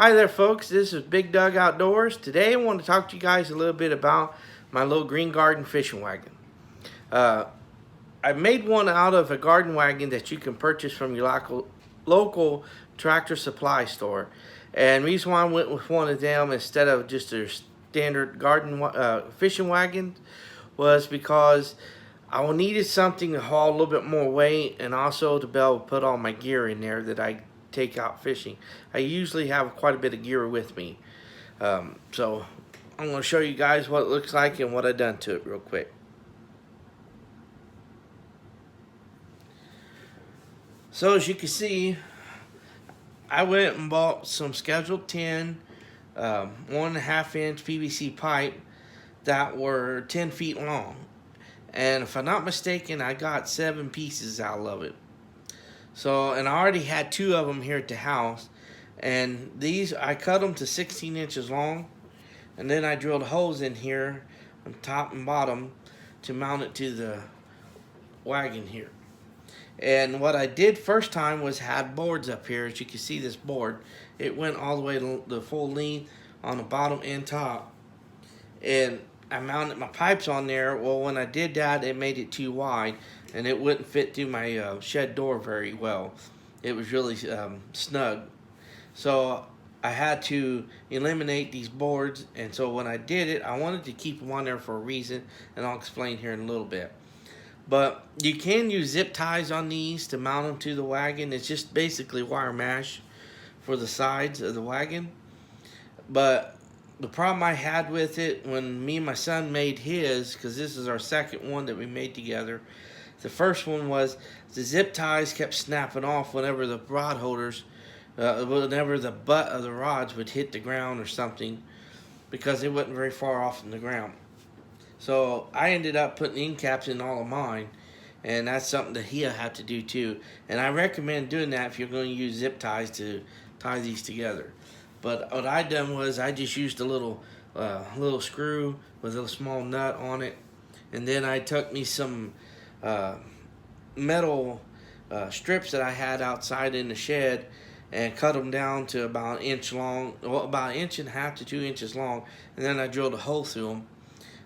Hi there, folks. This is Big Doug Outdoors. Today I want to talk to you guys a little bit about my little green garden fishing wagon. Uh, I made one out of a garden wagon that you can purchase from your local tractor supply store. And the reason why I went with one of them instead of just a standard garden fishing wagon was because I needed something to haul a little bit more weight and also to be able to put all my gear in there that I take out fishing. I usually have quite a bit of gear with me. So I'm going to show you guys what it looks like and what I've done to it real quick. So as you can see, I went and bought some Scheduled 10 1.5-inch PVC pipe that were 10 feet long. And if I'm not mistaken, I got 7 pieces out of it. So, and I already had 2 of them here at the house. And these, I cut them to 16 inches long. And then I drilled holes in here on top and bottom to mount it to the wagon here. And what I did first time was had boards up here. As you can see, this board, it went all the way to the full length on the bottom and top. And I mounted my pipes on there. Well, when I did that, it made it too wide, and it wouldn't fit through my shed door very well. It was really snug. So I had to eliminate these boards, and so when I did it, I wanted to keep them on there for a reason, and I'll explain here in a little bit. But you can use zip ties on these to mount them to the wagon. It's just basically wire mesh for the sides of the wagon. But the problem I had with it when me and my son made his, because this is our second one that we made together, the first one was the zip ties kept snapping off whenever the rod holders, whenever the butt of the rods would hit the ground or something, because it wasn't very far off from the ground. So I ended up putting end caps in all of mine, and that's something that he'll have to do too. And I recommend doing that if you're going to use zip ties to tie these together. But what I done was I just used a little screw with a small nut on it, and then I took me some metal strips that I had outside in the shed and cut them down to about an inch long, well, about 1.5 to 2 inches long, and then I drilled a hole through them.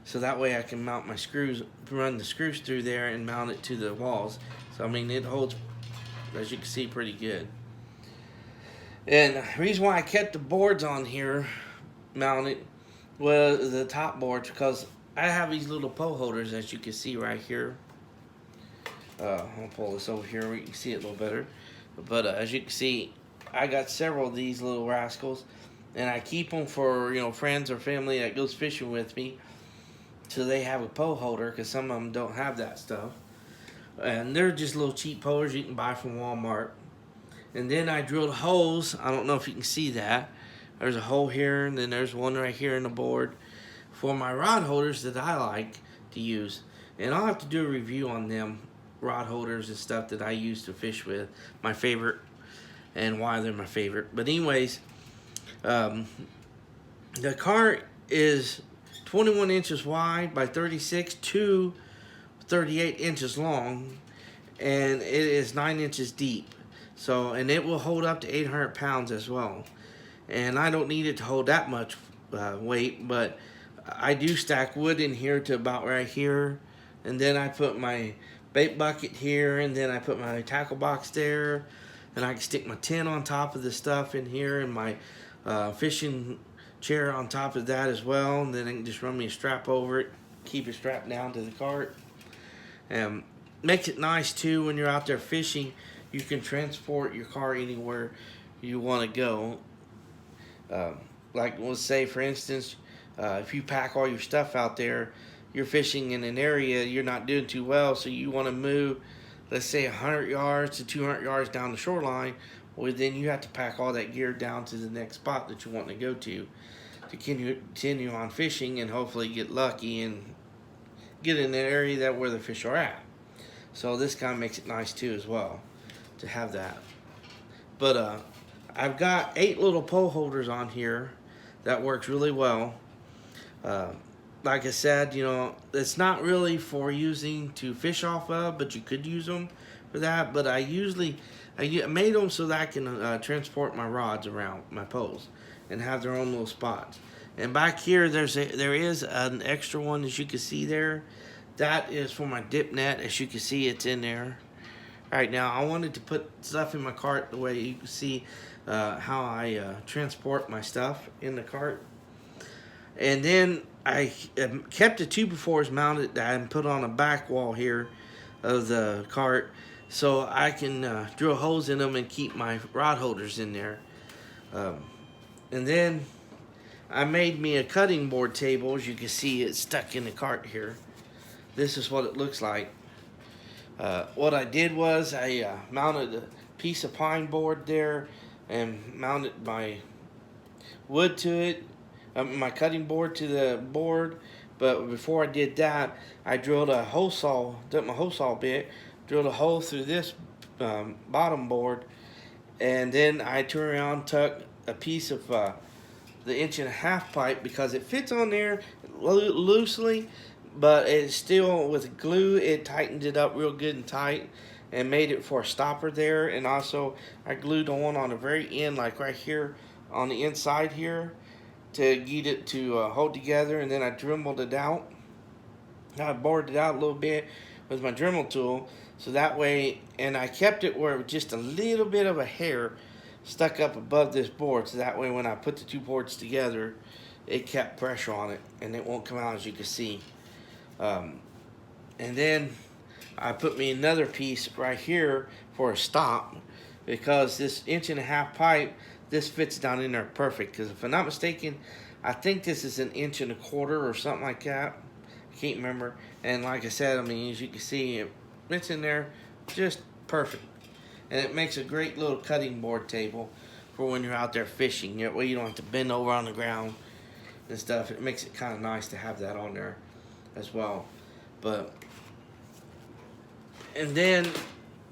So that way I can mount my screws, run the screws through there and mount it to the walls. So I mean, it holds, as you can see, pretty good. And the reason why I kept the boards on here mounted was the top boards, because I have these little pole holders, as you can see right here. I'll pull this over here where you can see it a little better. But as you can see, I got several of these little rascals, and I keep them for friends or family that goes fishing with me, so they have a pole holder, because some of them don't have that stuff. And they're just little cheap holders you can buy from Walmart. And then I drilled holes. I don't know if you can see that. There's a hole here, and then there's one right here in the board for my rod holders that I like to use. And I'll have to do a review on them rod holders and stuff that I use to fish with, my favorite, and why they're my favorite. But anyways, the cart is 21 inches wide by 36 to 38 inches long, and it is 9 inches deep. So, and it will hold up to 800 pounds as well. And I don't need it to hold that much weight, but I do stack wood in here to about right here. And then I put my bait bucket here, and then I put my tackle box there. And I can stick my tin on top of the stuff in here, and my fishing chair on top of that as well. And then I can just run me a strap over it, keep it strapped down to the cart. And makes it nice too when you're out there fishing. You can transport your car anywhere you want to go. Like, let's say, for instance, if you pack all your stuff out there, you're fishing in an area you're not doing too well, so you want to move, let's say, 100 yards to 200 yards down the shoreline. Well, then you have to pack all that gear down to the next spot that you want to go to continue on fishing and hopefully get lucky and get in an area that where the fish are at. So this kind of makes it nice too as well to have that. But I've got 8 little pole holders on here that works really well. like I said, you know, it's not really for using to fish off of, but you could use them for that. But I made them so that I can transport my rods around my poles and have their own little spots. And back here, there is an extra one, as you can see there. That is for my dip net. As you can see, it's in there right now. I wanted to put stuff in my cart the way you can see how I transport my stuff in the cart. And then I kept the 2x4s mounted and put on a back wall here of the cart so I can drill holes in them and keep my rod holders in there. And then I made me a cutting board table. As you can see, it's stuck in the cart here. This is what it looks like. What I did was I mounted a piece of pine board there and mounted my wood to it, my cutting board to the board. But before I did that, I drilled a hole saw, took my hole saw bit, drilled a hole through this bottom board, and then I turned around, tuck a piece of the 1.5-inch pipe, because it fits on there loosely, but it's still, with glue, it tightened it up real good and tight and made it for a stopper there. And also I glued on the very end, like right here on the inside here, to get it to hold together. And then I dremeled it out. I bored it out a little bit with my Dremel tool, so that way, and I kept it where it was just a little bit of a hair stuck up above this board, so that way when I put the two boards together, it kept pressure on it and it won't come out, as you can see. And then I put me another piece right here for a stop, because this 1.5-inch pipe, this fits down in there perfect. Because if I'm not mistaken, I think this is 1.25 inches or something like that. I can't remember. And like I said, I mean, as you can see, it fits in there just perfect. And it makes a great little cutting board table for when you're out there fishing. That way you don't have to bend over on the ground and stuff. It makes it kind of nice to have that on there as well. And then,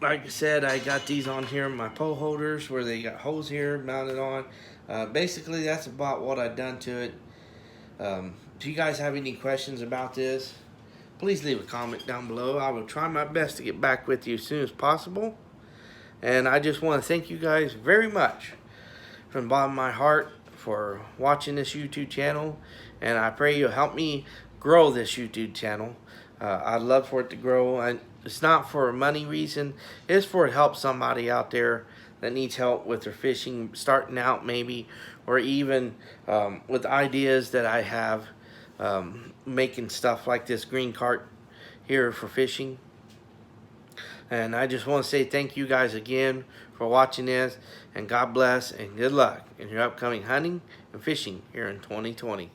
like I said, I got these on here, my pole holders, where they got holes here mounted on. Basically, that's about what I've done to it. If you guys have any questions about this, please leave a comment down below. I will try my best to get back with you as soon as possible. And I just want to thank you guys very much from the bottom of my heart for watching this YouTube channel. And I pray you'll help me grow this YouTube channel. I'd love for it to grow. And it's not for a money reason. It's for to help somebody out there that needs help with their fishing, starting out maybe, or even with ideas that I have, making stuff like this green cart here for fishing. And I just want to say thank you guys again for watching this, and God bless and good luck in your upcoming hunting and fishing here in 2020.